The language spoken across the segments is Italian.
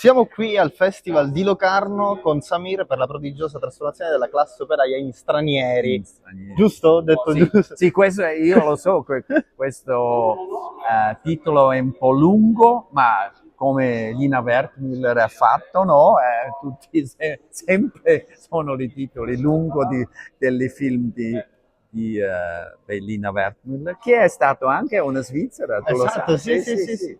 Siamo qui al Festival di Locarno con Samir per la prodigiosa trasformazione della classe operaia in stranieri. Stranieri. Giusto? Ho detto Sì, giusto? sì, io lo so, questo titolo è un po' lungo, ma come Lina Wertmüller ha fatto, no? Tutti sempre sono i titoli lunghi dei film di Lina Wertmüller, che è stato anche una svizzera, tu lo Esatto, sai? sì, Sì, sì, sì, sì, sì. sì.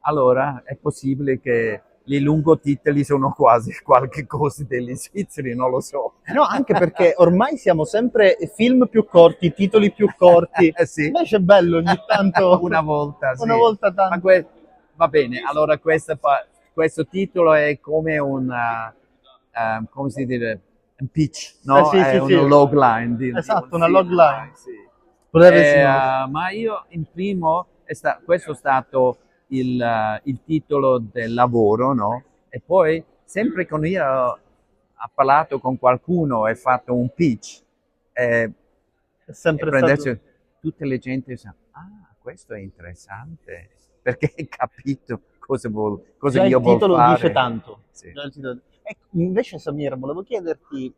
Allora, è possibile che i lungotitoli sono quasi qualche cosa degli svizzeri, non lo so. No, anche perché ormai siamo sempre film più corti, titoli più corti. Sì, Invece è bello ogni tanto, una volta, una sì. volta Ma tanto. va bene, allora questo titolo è come come si dice, un pitch, no? Sì, È sì, una sì. logline di un Esatto, una film, logline. dai, sì. Bravissimo. Ma io in primo, questo è stato il titolo del lavoro, no? E poi, sempre quando io ho parlato con qualcuno e fatto un pitch, eh, È e sempre stato... prenderci tutte le gente sa, ah, questo è interessante, perché hai capito cosa Già io il vuol titolo dice fare. tanto. Sì. Già il titolo- Ecco, invece Samir, volevo chiederti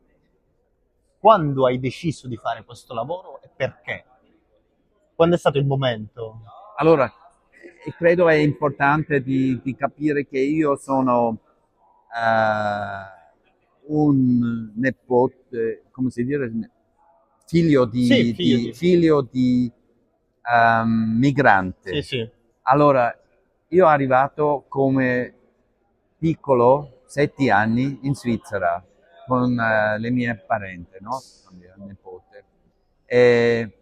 quando hai deciso di fare questo lavoro e perché? Quando è stato il momento? Allora, credo è importante di capire che io sono un nepote, come si dice, figlio Sì, figlio di... figlio di Sì, migrante. sì. Allora, io sono arrivato come piccolo, 7 anni, in Svizzera con le mie parenti, no? Con mio nipote. E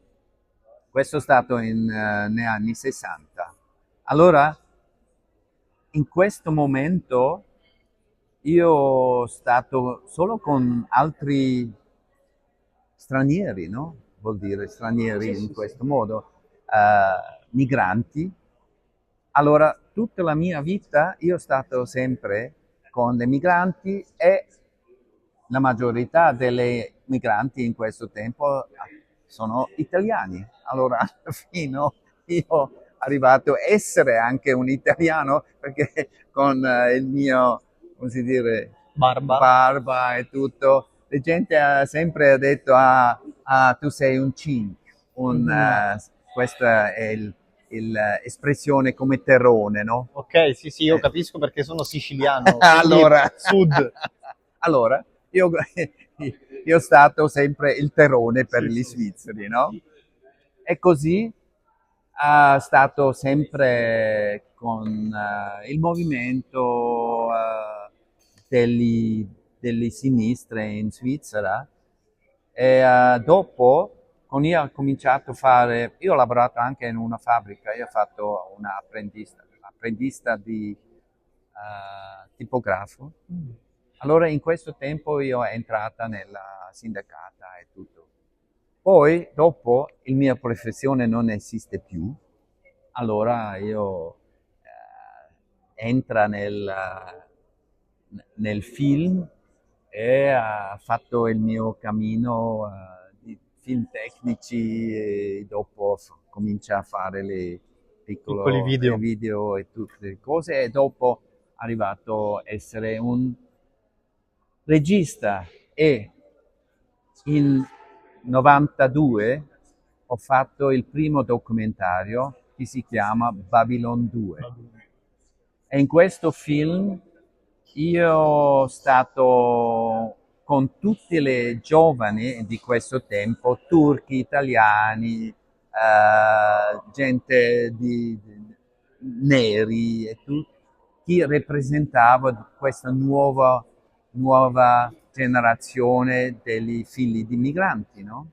questo è stato negli anni 60. Allora, in questo momento io sono stato solo con altri stranieri, no? Vuol dire stranieri Sì, in sì, sì. questo modo, migranti. Allora, tutta la mia vita io sono stato sempre con le migranti e la maggiorità delle migranti in questo tempo sono italiani. Allora, alla fine io sono arrivato a essere anche un italiano perché con il mio, come si dire, Barba? barba e tutto, la gente ha sempre detto, tu sei un cink, Mhm. questa è l'espressione come terrone, no? Ok, sì, sì, io Eh, capisco perché sono siciliano, quindi allora, sud. allora io, io stato sempre il terrone per Sì, gli sì, sì. svizzeri, no? E così è stato sempre con il movimento delle sinistre in Svizzera e dopo, quando io ho cominciato a fare, io ho lavorato anche in una fabbrica, io ho fatto una apprendista di tipografo. Mm. Allora in questo tempo io sono entrata nella sindacata e tutto. Poi, dopo, il mia professione non esiste più, allora io entra nel film e ho fatto il mio cammino di film tecnici e dopo comincia a fare le Piccoli le video. video e tutte le cose e dopo è arrivato a essere un regista e in 92 ho fatto il primo documentario che si chiama Babylon 2 e in questo film io sono stato con tutte le giovani di questo tempo, turchi, italiani, gente neri e tutto, chi rappresentava questa nuova generazione degli figli di migranti, no?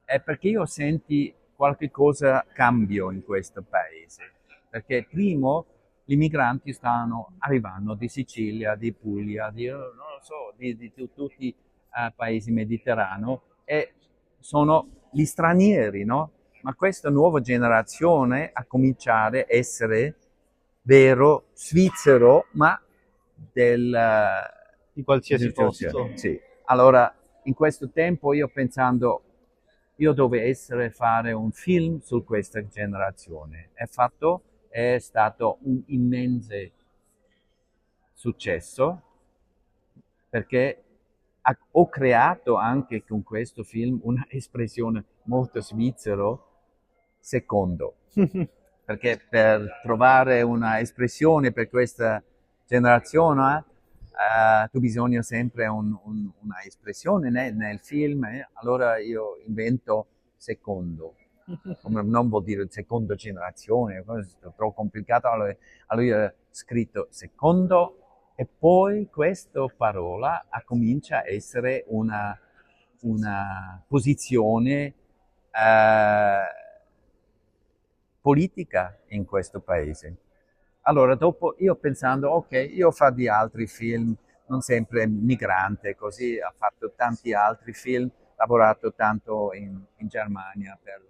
È perché io senti qualche cosa cambio in questo paese, perché primo i migranti stanno arrivando di Sicilia, di Puglia, non lo so, di tutti i paesi mediterranei e sono gli stranieri, no? Ma questa nuova generazione ha cominciato a essere vero svizzero, ma del, Di qualsiasi del posto. sì. Allora, in questo tempo io pensando, io devo essere fare un film su questa generazione. È stato un immenso successo, perché ho creato anche con questo film una espressione molto svizzero, secondo, perché per trovare una espressione per questa generazione tu bisogna sempre una espressione nel film, allora io invento secondo. Non vuol dire seconda generazione, è troppo complicato, allora io ho scritto secondo e poi questa parola comincia a essere una posizione politica in questo paese. Allora dopo io pensando, ok, io faccio di altri film, non sempre migrante, così ho fatto tanti altri film, lavorato tanto in Germania per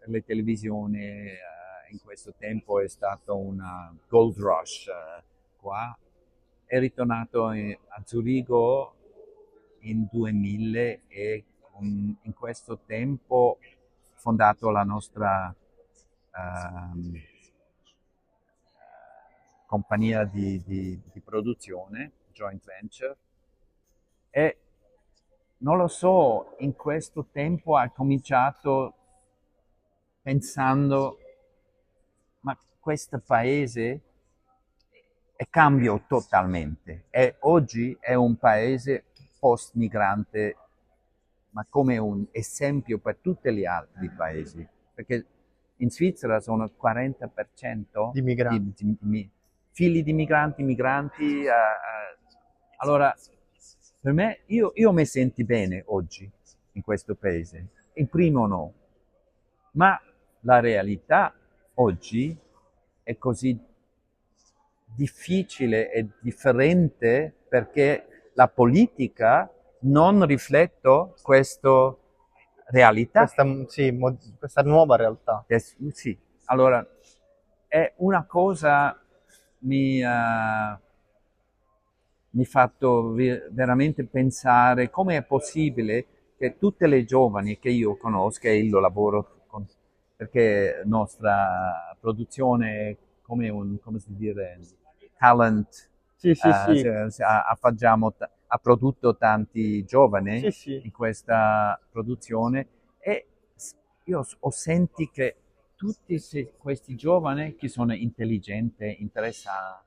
le televisioni, in questo tempo è stato una gold rush qua. È ritornato a Zurigo in 2000 e in questo tempo fondato la nostra compagnia di produzione, joint venture, e non lo so, in questo tempo ha cominciato pensando, ma questo paese cambiò totalmente e oggi è un paese post-migrante, ma come un esempio per tutti gli altri paesi, perché in Svizzera sono il 40% Di migranti. figli di migranti, migranti. Allora, per me, io mi sento bene oggi in questo paese. Il primo no, ma la realtà oggi è così difficile e differente perché la politica non riflette questa realtà. Questa nuova realtà. Sì, allora è una cosa mi ha fatto veramente pensare come è possibile che tutte le giovani che io conosco, e io lavoro con, perché nostra produzione è come si dice, talent, Sì, sì, sì. ha prodotto tanti giovani Sì, sì. in questa produzione e io ho sentito che tutti questi giovani che sono intelligenti, interessati,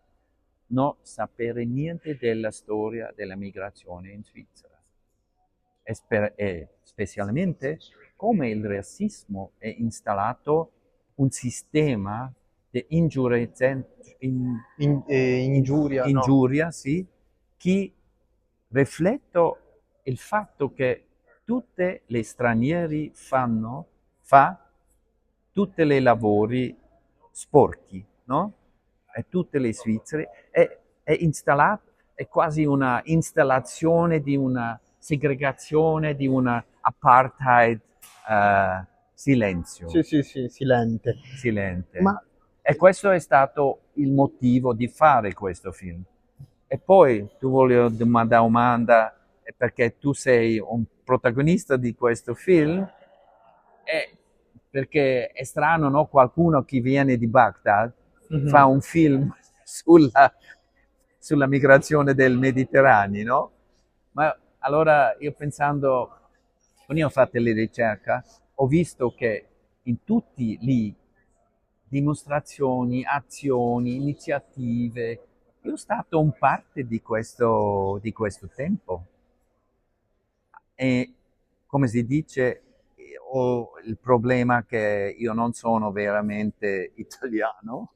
non sapere niente della storia della migrazione in Svizzera e specialmente come il razzismo è installato un sistema di Ingiuria, no. ingiuria, sì, che riflette il fatto che tutti gli stranieri fa tutti i lavori sporchi, no? E tutte le svizzere è installato, è quasi una installazione di una segregazione, di una apartheid, silenzio, Sì, sì, sì, silente. silente. Ma E questo è stato il motivo di fare questo film. E poi tu voglio domanda, perché tu sei un protagonista di questo film, perché è strano, no? Qualcuno che viene di Baghdad fa un film sulla migrazione del Mediterraneo, no? Ma allora io pensando, quando io ho fatto le ricerche, ho visto che in tutti lì dimostrazioni, azioni, iniziative, io sono stato un parte di questo tempo. E come si dice, ho il problema che io non sono veramente italiano.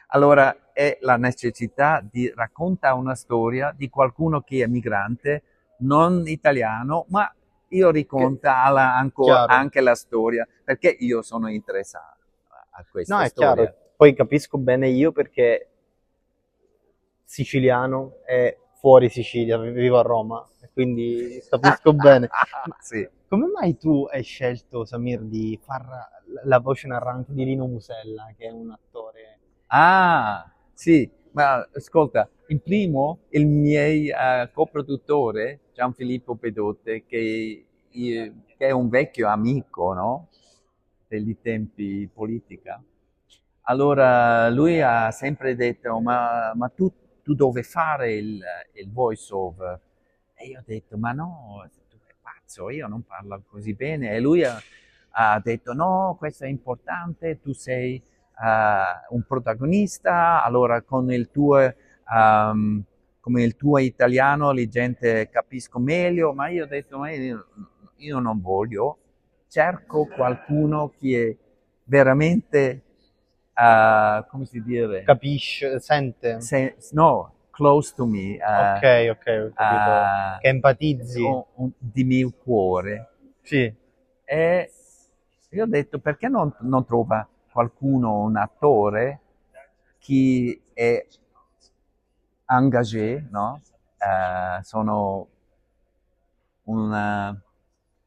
Allora è la necessità di raccontare una storia di qualcuno che è migrante, non italiano, ma io racconto chiaro. anche la storia, perché io sono interessato a No, questa è chiaro. storia. Poi capisco bene io perché siciliano e fuori Sicilia, vivo a Roma, e quindi capisco bene. Ma Sì. come mai tu hai scelto, Samir, di fare la voce narrante di Lino Musella, che è un attore? Ah, sì, ma ascolta, in primo il mio coproduttore Gianfilippo Pedotte, che è un vecchio amico, no? Degli tempi politica. Allora lui ha sempre detto, ma tu tu dove fare il voice over. E io ho detto, ma no, tu sei pazzo, io non parlo così bene. E lui ha detto, no, questo è importante, tu sei un protagonista, allora come il tuo italiano la gente capisco meglio, ma io ho detto, ma io non voglio, cerco qualcuno che è veramente, come si dice? Capisce, sente? No, close to me, Ok, ho capito. Che empatizzi. di mio cuore. Sì. E io ho detto, perché non trova qualcuno, un attore, che è engagé, no? Sono un,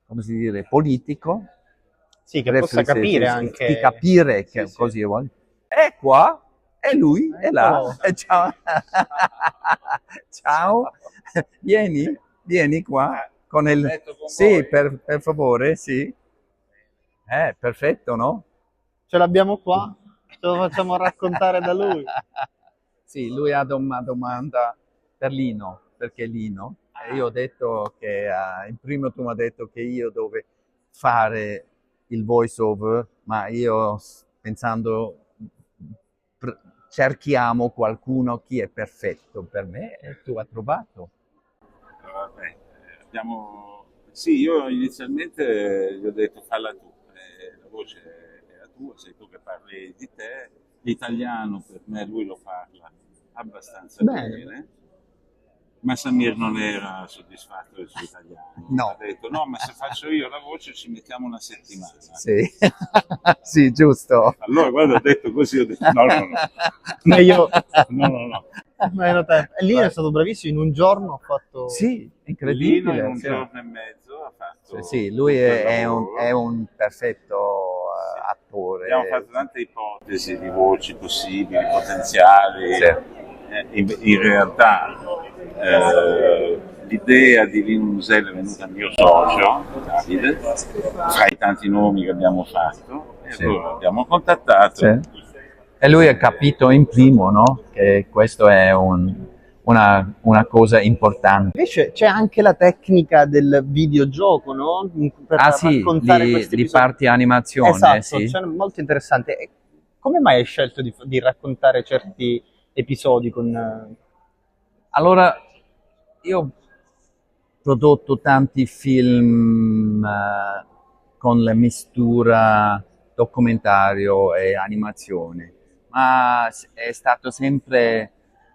come si dice, politico. Sì, che possa capire anche. Di capire che Sì, sì. così vuole. È qua, è lui, è là. Eccolo. Ciao. Ciao. Vieni qua con il... Sì, per favore, sì. Perfetto, no? Ce l'abbiamo qua? Ce lo facciamo raccontare da lui. Sì, lui ha una domanda per Lino, perché Lino, e io ho detto che, in primo tu mi hai detto che io dovevo fare il voice over, ma io pensando, cerchiamo qualcuno che è perfetto per me e tu hai trovato. Vabbè, sì, io inizialmente gli ho detto falla tu, la voce è la tua, sei tu che parli di te, l'italiano per me lui lo parla abbastanza bene. Ma Samir non era soddisfatto del suo italiano. No. Ha detto no, ma se faccio io la voce ci mettiamo una settimana. Sì, sì, giusto. Allora guarda, ho detto così, ho detto no. Meglio. No. Meno tempo. E lì è stato bravissimo, in un giorno ha fatto. Sì, Lino incredibile. in un sì. giorno e mezzo ha fatto. Sì, lui tutto il è lavoro. un perfetto attore. Abbiamo fatto tante ipotesi di voci possibili, potenziali. Sì. In realtà l'idea di Lino Musella è venuta al mio socio, Davide, fra i tanti nomi che abbiamo fatto, e Sì. allora abbiamo contattato. Sì. E lui ha capito in primo, no? Che questo è una cosa importante. Invece c'è anche la tecnica del videogioco, no? Per Sì, raccontare questi di episodi. parti animazione, Esatto, sì. cioè, molto interessante. E come mai hai scelto di raccontare certi episodi con. Allora, io ho prodotto tanti film con la mistura documentario e animazione, ma è stato sempre,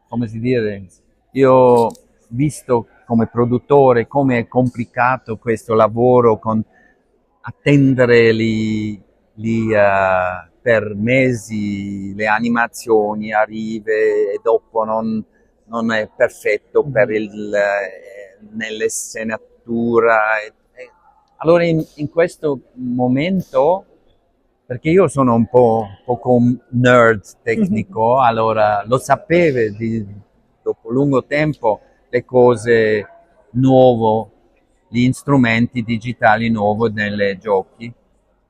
come si dire, io ho visto come produttore come è complicato questo lavoro con attendere per mesi le animazioni arrive e dopo non è perfetto per nelle scenature. Allora in questo momento, perché io sono un poco un nerd tecnico, allora lo sapevo dopo lungo tempo le cose nuove, gli strumenti digitali nuovi nei giochi.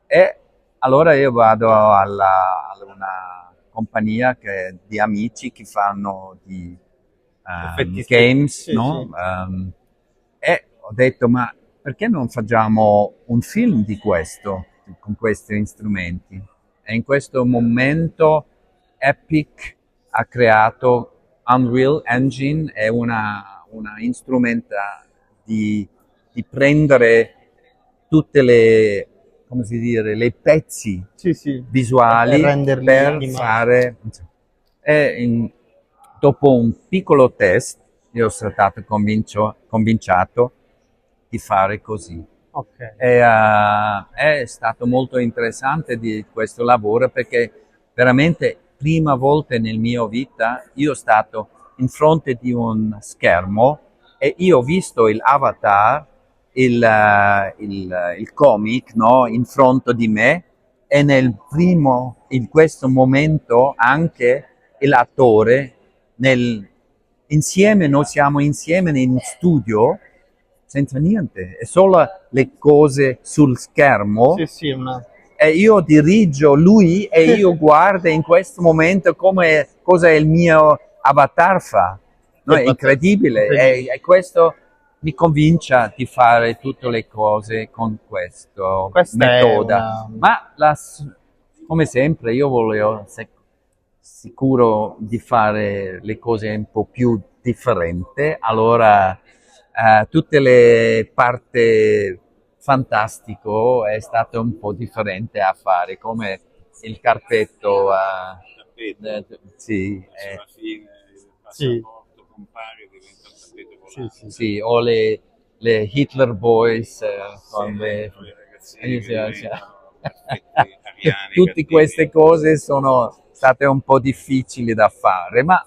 E allora io vado a una compagnia di amici che fanno di games, sì, no? sì. E ho detto, ma perché non facciamo un film di questo, con questi strumenti? E in questo momento Epic ha creato Unreal Engine, è una strumenta di prendere tutte le, come si dire, le pezzi Sì. visuali Per renderli per animati. fare. Dopo un piccolo test, io sono stato convinciato di fare così. Ok. È stato molto interessante di questo lavoro perché veramente prima volta nella mia vita io sono stato in fronte di un schermo e io ho visto l'avatar, il comic, no, in fronte di me e in questo momento anche l'attore insieme, noi siamo insieme in studio senza niente, è solo le cose sul schermo Sì, e io dirigo lui e io guardo in questo momento cosa è il mio Avatar fa. No, è incredibile, e questo mi convince di fare tutte le cose con questo metodo. Ma come sempre io volevo sicuro di fare le cose un po' più differenti, allora tutte le parti fantastico è stato un po' differente a fare, come il carpetto, sì, alla fine il Sì. passaporto compare e diventa un tappeto volante. Sì, sì. sì, o le Hitler Boys con le Le ragazzine sì, che sì. diventano perfetti ariani, Tutte cattivi. queste cose sono state un po' difficili da fare, ma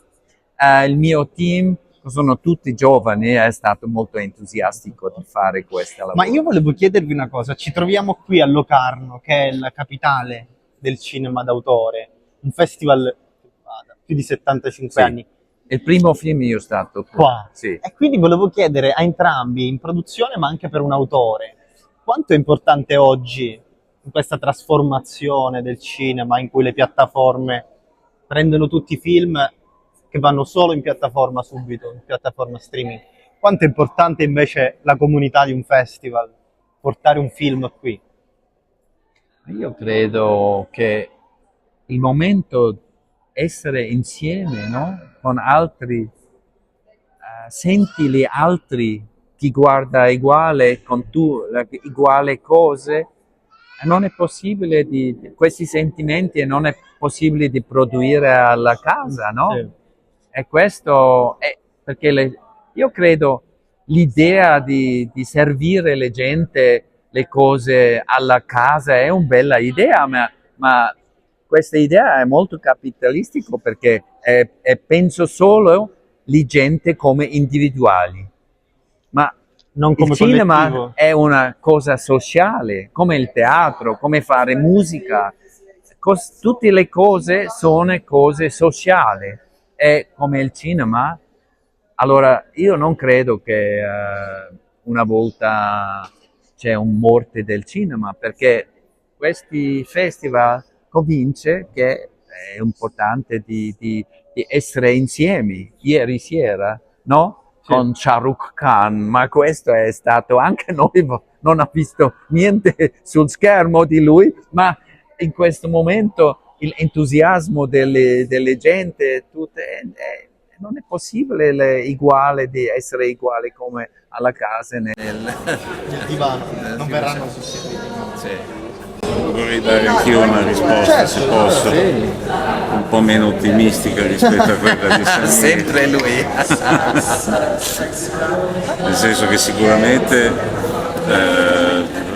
il mio team sono tutti giovani e è stato molto entusiastico di fare questa lavoro. Ma io volevo chiedervi una cosa, ci troviamo qui a Locarno, che è la capitale del cinema d'autore, un festival da più di 75 Sì. anni. Il primo film io sono stato Qua. Sì. E quindi volevo chiedere a entrambi, in produzione ma anche per un autore, quanto è importante oggi in questa trasformazione del cinema in cui le piattaforme prendono tutti i film che vanno solo in piattaforma subito, in piattaforma streaming. Quanto è importante invece la comunità di un festival, portare un film qui? Io credo che il momento essere insieme, no? Con altri, senti gli altri, ti guarda uguale, con tu uguale cose, non è possibile questi sentimenti non è possibile di produrre alla casa, no? Sì. E questo è perché io credo l'idea di servire le gente le cose alla casa è una bella idea, ma questa idea è molto capitalistica perché penso solo le gente come individuali. Ma Non come il cinema collettivo. è una cosa sociale, come il teatro, come fare musica. Tutte le cose sono cose sociali. E come il cinema, allora io non credo che una volta c'è un morte del cinema, perché questi festival convince che è importante di essere insieme. Ieri sera, no? Sì. Con Shah Rukh Khan, ma questo è stato anche noi, non ha visto niente sul schermo di lui, ma in questo momento l'entusiasmo delle gente, non è possibile uguale di essere uguali come alla casa Il divano, non verranno Vorrei dare anch'io una risposta, se posso, un po' meno ottimistica rispetto a quella di Samir. sempre lui. Nel senso che sicuramente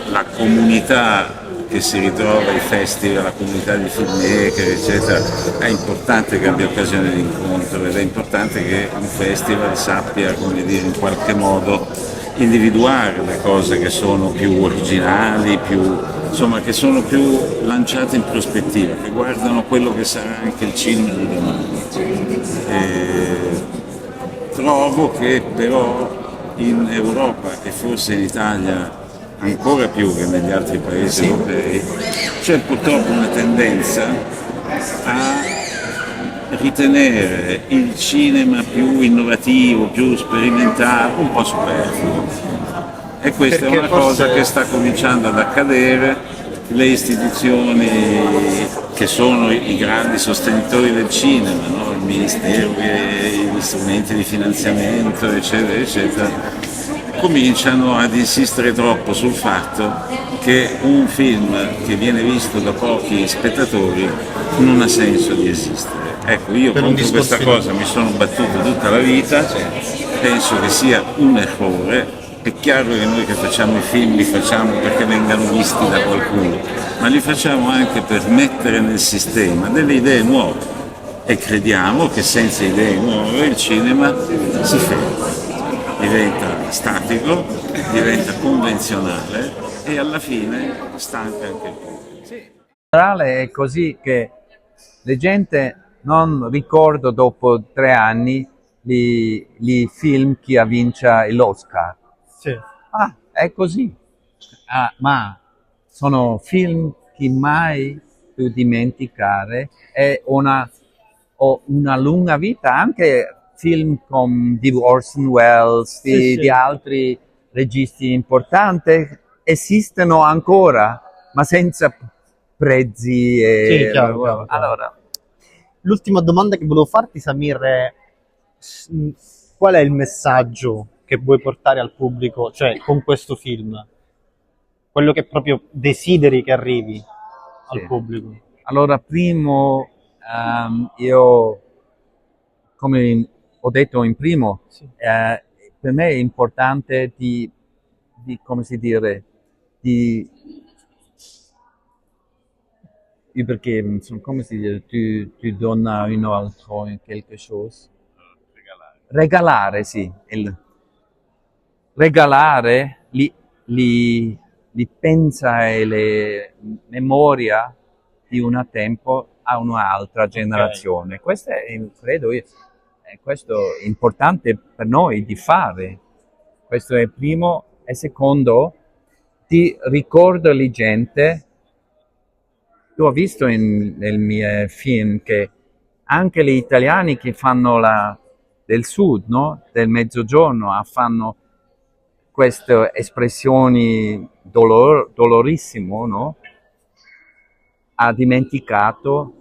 la comunità che si ritrova ai festival, la comunità di filmmaker, eccetera, è importante che abbia occasione di incontro ed è importante che un festival sappia, come dire, in qualche modo individuare le cose che sono più originali, insomma, che sono più lanciate in prospettiva, che guardano quello che sarà anche il cinema di domani. Trovo che però in Europa e forse in Italia ancora più che negli altri paesi europei c'è purtroppo una tendenza a ritenere il cinema più innovativo, più sperimentale, un po' superfluo. E questa Perché è una forse- cosa che sta cominciando ad accadere. Le istituzioni che sono i grandi sostenitori del cinema, no? Il Ministero, gli strumenti di finanziamento, eccetera, eccetera, cominciano ad insistere troppo sul fatto che un film che viene visto da pochi spettatori non ha senso di esistere. Ecco, io Per un contro questa discorso cosa mi sono battuto tutta la vita, penso che sia un errore. È chiaro che noi che facciamo i film li facciamo perché vengano visti da qualcuno, ma li facciamo anche per mettere nel sistema delle idee nuove e crediamo che senza idee nuove il cinema si ferma, diventa statico, diventa convenzionale e alla fine stanca anche il pubblico. In generale è così che la gente non ricorda dopo 3 anni i film che ha vinto l'Oscar. Sì. Ah, è così. Ma sono film che mai più dimenticare, è una ho una lunga vita, anche film con di Orson Welles, Sì, sì. di altri registi importanti, esistono ancora, ma senza prezzi. Sì, chiaro, chiaro. Allora, L'ultima domanda che volevo farti, Samir, è qual è il messaggio che vuoi portare al pubblico, cioè con questo film? Quello che proprio desideri che arrivi al sì. pubblico. Allora, primo, io, come ho detto in primo, Sì. per me è importante come si dire, perché, come si dice, tu donna un altro in quelque chose. Regalare. Regalare, sì. Regalare li pensa e le memoria di un tempo a un'altra generazione. Questo è, credo io, questo è importante per noi di fare. Questo è il primo. E secondo, ti ricorda la gente. Tu hai visto nel mio film che anche gli italiani che fanno del sud, no? Del mezzogiorno, fanno queste espressioni dolorissime, no? Ha dimenticato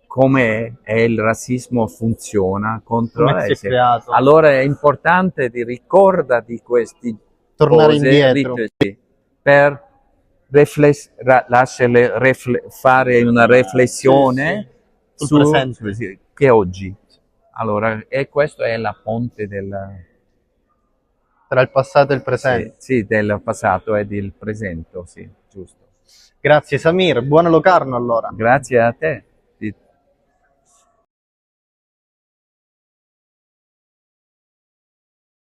come il razzismo funziona contro Come si è lei. creato? Allora è importante di ricordare di questi Tornare cose indietro. per lasciarle fare una riflessione Sì, sul presente. che oggi. Allora, e questo è la ponte Tra il passato e il presente. sì, del passato e del presente, sì, giusto. Grazie Samir, buona Locarno allora. Grazie a te.